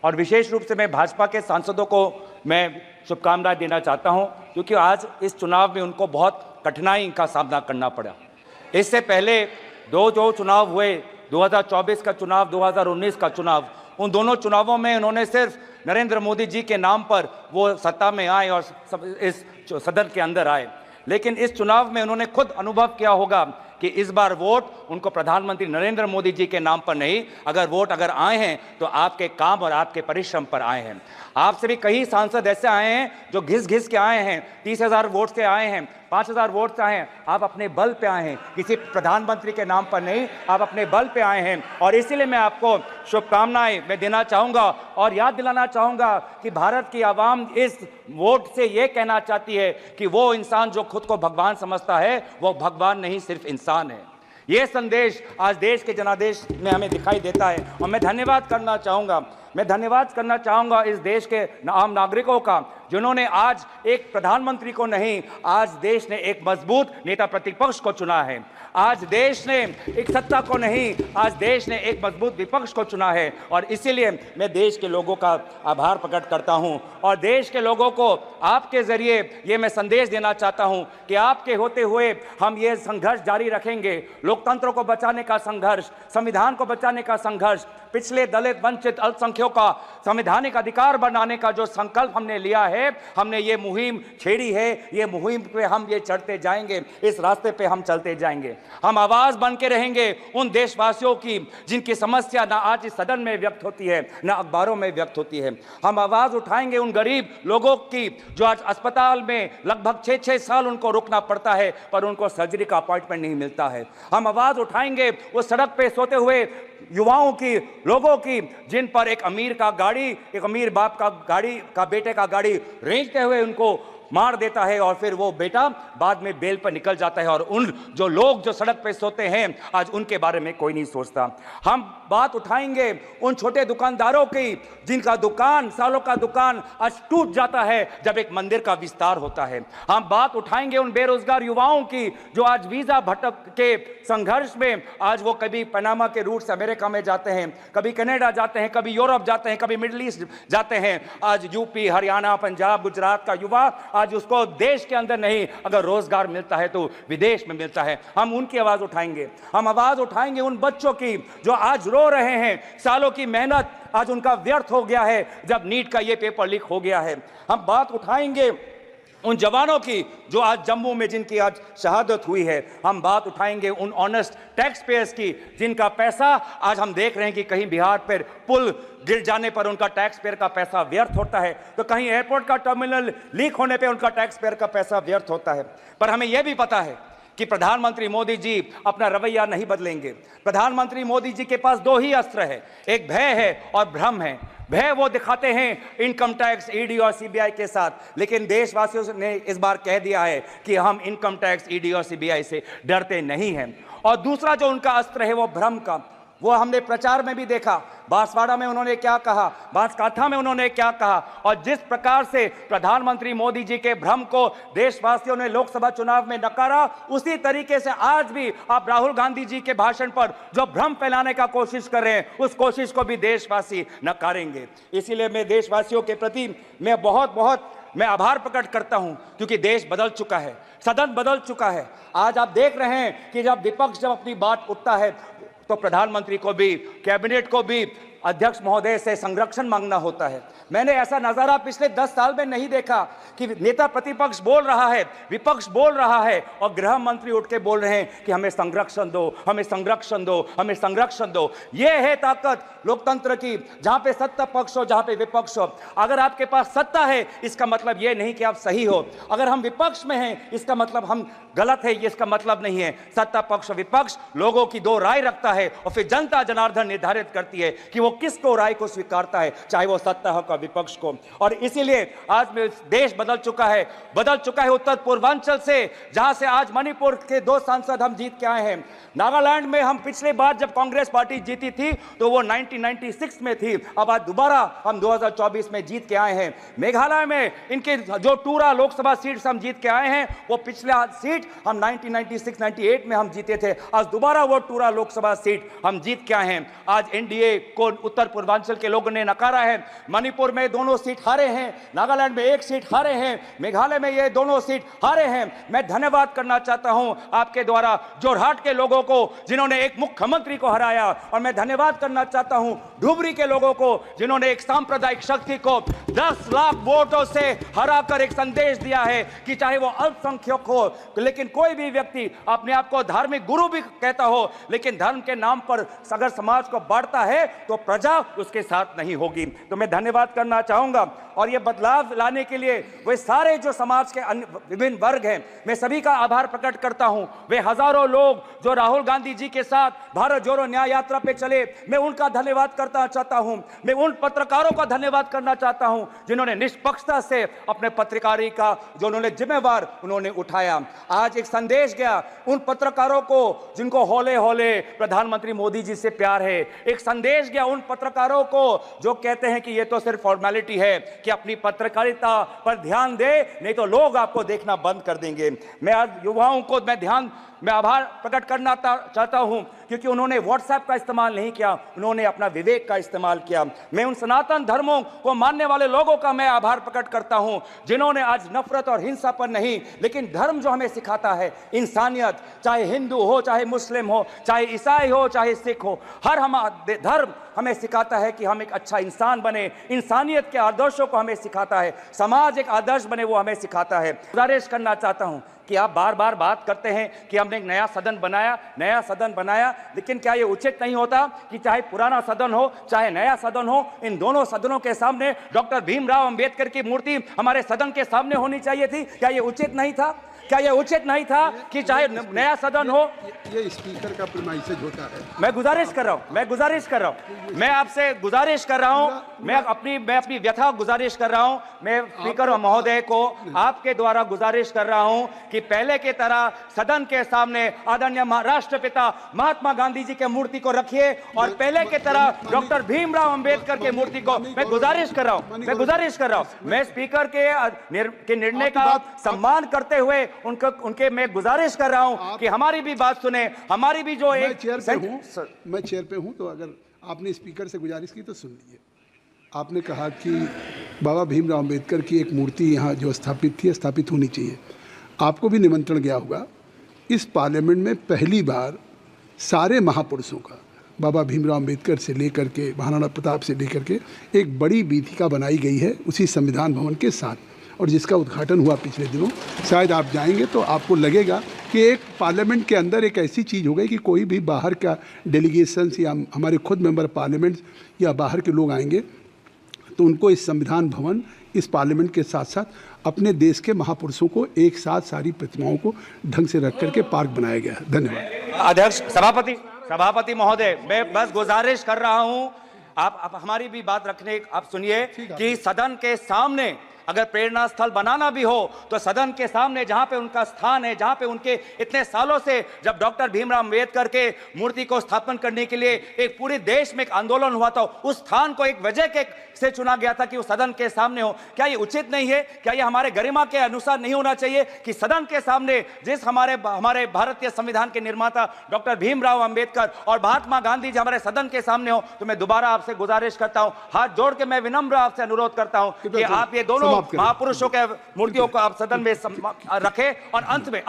और विशेष रूप से मैं भाजपा के सांसदों को मैं शुभकामनाएं देना चाहता हूं, क्योंकि आज इस चुनाव में उनको बहुत कठिनाई का सामना करना पड़ा। इससे पहले जो चुनाव हुए, 2024 का चुनाव, 2019 का चुनाव, उन दोनों चुनावों में उन्होंने सिर्फ नरेंद्र मोदी जी के नाम पर वो सत्ता में आए और इस सदन के अंदर आए, लेकिन इस चुनाव में उन्होंने खुद अनुभव किया होगा कि इस बार वोट उनको प्रधानमंत्री नरेंद्र मोदी जी के नाम पर नहीं, अगर आए हैं तो आपके काम और आपके परिश्रम पर आए हैं। आपसे भी कई सांसद ऐसे आए हैं जो घिस के आए हैं, 30,000 वोट से आए हैं, 5,000 वोट से आए हैं। आप अपने बल पे आए हैं, किसी प्रधानमंत्री के नाम पर नहीं, आप अपने बल पे आए हैं। और इसीलिए मैं आपको शुभकामनाएं मैं देना चाहूँगा और याद दिलाना चाहूँगा कि भारत की आवाम इस वोट से ये कहना चाहती है कि वो इंसान जो खुद को भगवान समझता है वो भगवान नहीं, सिर्फ इंसान है। ये संदेश आज देश के जनादेश में हमें दिखाई देता है और मैं धन्यवाद करना चाहूँगा इस देश के आम नागरिकों का, जिन्होंने आज एक प्रधानमंत्री को नहीं, आज देश ने एक मजबूत नेता प्रतिपक्ष को चुना है। आज देश ने एक सत्ता को नहीं, आज देश ने एक मजबूत विपक्ष को चुना है। और इसीलिए मैं देश के लोगों का आभार प्रकट करता हूं और देश के लोगों को आपके जरिए ये मैं संदेश देना चाहता हूं कि आपके होते हुए हम ये संघर्ष जारी रखेंगे। लोकतंत्र को बचाने का संघर्ष, संविधान को बचाने का संघर्ष, पिछले दलित वंचित अल्पसंख्यकों का संवैधानिक अधिकार बनाने का जो संकल्प हमने लिया है, हमने ये मुहिम छेड़ी है, ये मुहिम पे हम ये चढ़ते जाएंगे, इस रास्ते पे हम चलते जाएंगे। हम आवाज बन के रहेंगे उन देशवासियों की जिनकी समस्या ना आज इस सदन में व्यक्त होती है, ना अखबारों में व्यक्त होती है। हम आवाज उठाएंगे उन गरीब लोगों की जो आज अस्पताल में लगभग 6-6 साल उनको रुकना पड़ता है पर उनको सर्जरी का अपॉइंटमेंट नहीं मिलता है। हम आवाज उठाएंगे वो सड़क पे सोते हुए युवाओं की, लोगों की, जिन पर एक अमीर बाप का गाड़ी का बेटे का गाड़ी रेंगते हुए उनको मार देता है और फिर वो बेटा बाद में बेल पर निकल जाता है और उन जो लोग जो सड़क पे सोते हैं आज उनके बारे में कोई नहीं सोचता। हम बात उठाएंगे उन छोटे दुकानदारों की जिनका दुकान, सालों का दुकान आज टूट जाता है जब एक मंदिर का विस्तार होता है। हम बात उठाएंगे उन बेरोजगार युवाओं की जो आज वीजा भटक के संघर्ष में आज वो कभी पनामा के रूट से अमेरिका में जाते हैं, कभी कनाडा जाते हैं, कभी यूरोप जाते हैं, कभी मिडिल ईस्ट जाते हैं। आज यूपी, हरियाणा, पंजाब, गुजरात का युवा आज उसको देश के अंदर नहीं, अगर रोजगार मिलता है तो विदेश में मिलता है। हम उनकी आवाज उठाएंगे। हम आवाज उठाएंगे उन बच्चों की जो आज रो रहे हैं, सालों की मेहनत आज उनका व्यर्थ हो गया है जब नीट का ये पेपर लीक हो गया है। हम बात उठाएंगे उन जवानों की जो आज जम्मू में जिनकी आज शहादत हुई है। हम बात उठाएंगे उन ऑनेस्ट टैक्स पेयर्स की जिनका पैसा आज हम देख रहे हैं कि कहीं बिहार पर पुल गिर जाने पर उनका टैक्स पेयर का पैसा व्यर्थ होता है, तो कहीं एयरपोर्ट का टर्मिनल लीक होने पर उनका टैक्स पेयर का पैसा व्यर्थ होता है। पर हमें यह भी पता है कि प्रधानमंत्री मोदी जी अपना रवैया नहीं बदलेंगे। प्रधानमंत्री मोदी जी के पास 2 ही अस्त्र है, एक भय है और भ्रम है। भय वो दिखाते हैं इनकम टैक्स, ईडी और सीबीआई के साथ, लेकिन देशवासियों ने इस बार कह दिया है कि हम इनकम टैक्स, ईडी और सीबीआई से डरते नहीं हैं। और दूसरा जो उनका अस्त्र है वो भ्रम का, वो हमने प्रचार में भी देखा। बांसवाड़ा में उन्होंने क्या कहा, बांसकाठा में उन्होंने क्या कहा, और जिस प्रकार से प्रधानमंत्री मोदी जी के भ्रम को देशवासियों ने लोकसभा चुनाव में नकारा, उसी तरीके से आज भी आप राहुल गांधी जी के भाषण पर जो भ्रम फैलाने का कोशिश कर रहे हैं, उस कोशिश को भी देशवासी नकारेंगे। इसीलिए मैं देशवासियों के प्रति मैं आभार प्रकट करता हूं, क्योंकि देश बदल चुका है, सदन बदल चुका है। आज आप देख रहे हैं कि जब विपक्ष जब अपनी बात उठता है तो प्रधानमंत्री को भी, कैबिनेट को भी अध्यक्ष महोदय से संरक्षण मांगना होता है। मैंने ऐसा नजारा पिछले 10 साल में नहीं देखा कि नेता प्रतिपक्ष बोल रहा है, विपक्ष बोल रहा है और गृह मंत्री उठ के बोल रहे हैं कि हमें संरक्षण दो, हमें संरक्षण दो, हमें संरक्षण दो। यह है ताकत लोकतंत्र की, जहां पे सत्ता पक्ष हो, जहां पे विपक्ष हो। अगर आपके पास सत्ता है इसका मतलब यह नहीं कि आप सही हो, अगर हम विपक्ष में हैं इसका मतलब हम गलत है, ये इसका मतलब नहीं है। सत्ता पक्ष विपक्ष लोगों की 2 राय रखता है और फिर जनता जनार्दन निर्धारित करती है कि वो किसको राय को स्वीकारता है, चाहे वो सत्ता हो का विपक्ष को। और इसीलिए आज में देश बदल चुका है उत्तर पूर्वांचल से, जहां से आज मणिपुर के 2 सांसद हम जीत के आए हैं। नागालैंड में हम पिछले बार जब कांग्रेस पार्टी जीती थी तो वो 1996 में थी, अब आज दोबारा हम 2024 में जीत के आए हैं। मेघालय में इनके जो टूरा लोकसभा सीट हम जीत के आए हैं, वो पिछला सीट हम 1996-98 में हम जीते थे, आज दोबारा वो टूरा लोकसभा सीट हम जीत के आए हैं। आज एनडीए को उत्तर पूर्वांचल के लोगों ने नकारा है। मणिपुर में दोनों सीट हारे हैं, नागालैंड में एक सीट हारे हैं, मेघालय में ये दोनों सीट हारे हैं। मैं धन्यवाद करना चाहता हूं आपके द्वारा जोरहाट के लोगों को जिन्होंने एक मुख्यमंत्री को हराया, और मैं धन्यवाद करना चाहता हूं धुबरी के लोगों को जिन्होंने एक सांप्रदायिक शक्ति को 10 लाख वोटों से हराकर एक संदेश दिया है कि चाहे वो अल्पसंख्यक हो, लेकिन कोई भी व्यक्ति अपने आप को धार्मिक गुरु भी कहता हो, लेकिन धर्म के नाम पर अगर समाज को बांटता है तो प्रजा उसके साथ नहीं होगी। तो मैं धन्यवाद करना चाहूंगा। और ये बदलाव लाने के लिए वे सारे जो समाज के विभिन्न वर्ग हैं, मैं सभी का आभार प्रकट करता हूं। वे हजारों लोग जो राहुल गांधी जी के साथ भारत जोड़ो न्याय यात्रा पे चले, मैं उनका धन्यवाद करना चाहता हूं। मैं उन पत्रकारों का धन्यवाद करना चाहता हूं जिन्होंने निष्पक्षता से अपने पत्रकारी का जो उन्होंने जिम्मेवार उन्होंने उठाया। आज एक संदेश गया उन पत्रकारों को जिनको हौले हौले प्रधानमंत्री मोदी जी से प्यार है। एक संदेश गया उन पत्रकारों को जो कहते हैं कि ये तो सिर्फ फॉर्मेलिटी है, कि अपनी पत्रकारिता पर ध्यान दे, नहीं तो लोग आपको देखना बंद कर देंगे। मैं आज युवाओं को मैं आभार प्रकट करना चाहता हूं क्योंकि उन्होंने व्हाट्सएप का इस्तेमाल नहीं किया, उन्होंने अपना विवेक का इस्तेमाल किया। मैं उन सनातन धर्मों को मानने वाले लोगों का मैं आभार प्रकट करता हूं जिन्होंने आज नफरत और हिंसा पर नहीं, लेकिन धर्म जो हमें सिखाता है इंसानियत, चाहे हिंदू हो, चाहे मुस्लिम हो, चाहे ईसाई हो, चाहे सिख हो, हर धर्म हमें सिखाता है कि हम एक अच्छा इंसान बने। इंसानियत के आदर्शों को हमें सिखाता है, समाज एक आदर्श बने वो हमें सिखाता है। गुजारिश करना चाहता हूं कि आप बार बार बात करते हैं कि हमने एक नया सदन बनाया, लेकिन क्या ये उचित नहीं होता कि चाहे पुराना सदन हो चाहे नया सदन हो, इन दोनों सदनों के सामने डॉक्टर भीमराव अंबेडकर की मूर्ति हमारे सदन के सामने होनी चाहिए थी? क्या ये उचित नहीं था? क्या यह उचित नहीं था कि चाहे नया सदन हो? ये स्पीकर का प्रीमाइसेज होता है। मैं गुजारिश कर रहा हूं, मैं आपसे गुजारिश कर रहा हूं, मैं अपनी व्यथा गुजारिश कर रहा हूं। मैं स्पीकर महोदय को आपके द्वारा गुजारिश कर रहा हूं कि पहले के तरह सदन के सामने आदरणीय राष्ट्रपिता महात्मा गांधी जी के मूर्ति को रखिए और पहले के तरह डॉक्टर भीमराव अंबेडकर के मूर्ति को मैं गुजारिश कर रहा हूं। मैं स्पीकर के निर्णय का सम्मान करते हुए उनके मैं गुजारिश कर रहा हूं कि हमारी भी बात सुने, हमारी भी जो एक मैं चेयर पे हूं, तो अगर आपने स्पीकर से गुजारिश की तो सुन लीजिए। आपने कहा कि बाबा भीमराव अंबेडकर की एक मूर्ति यहाँ जो स्थापित होनी चाहिए। आपको भी निमंत्रण गया होगा। इस पार्लियामेंट में पहली बार सारे महापुरुषों का, बाबा भीमराव अंबेडकर से लेकर के महाराणा प्रताप से लेकर के एक बड़ी वीथिका बनाई गई है उसी संविधान भवन के साथ, और जिसका उद्घाटन हुआ पिछले दिनों। शायद आप जाएंगे तो आपको लगेगा कि एक पार्लियामेंट के अंदर एक ऐसी चीज़ हो गई कि कोई भी बाहर का डेलीगेशंस या हमारे खुद मेंबर पार्लियामेंट या बाहर के लोग आएंगे तो उनको इस संविधान भवन, इस पार्लियामेंट के साथ साथ अपने देश के महापुरुषों को एक साथ सारी प्रतिमाओं को ढंग से रख करके पार्क बनाया गया है। धन्यवाद। अध्यक्ष सभापति महोदय, मैं बस गुजारिश कर रहा हूं आप हमारी भी बात रखने, आप सुनिए कि सदन के सामने अगर प्रेरणा स्थल बनाना भी हो तो सदन के सामने जहां पे उनका स्थान है, जहां पे उनके इतने सालों से जब डॉक्टर भीमराव अंबेडकर के मूर्ति को स्थापन करने के लिए एक पूरे देश में एक आंदोलन हुआ था, उस स्थान को एक वजह से चुना गया था कि वो सदन के सामने हो। क्या ये उचित नहीं है? क्या ये हमारे गरिमा के अनुसार नहीं होना चाहिए कि सदन के सामने जिस हमारे भारतीय संविधान के निर्माता डॉक्टर भीमराव अंबेडकर और महात्मा गांधी जी हमारे सदन के सामने हो? तो मैं दोबारा आपसे गुजारिश करता हूं, हाथ जोड़ के मैं विनम्र आपसे अनुरोध करता हूं कि आप ये दोनों महापुरुषों के मूर्तियों को आप सदन में रखें और अंत में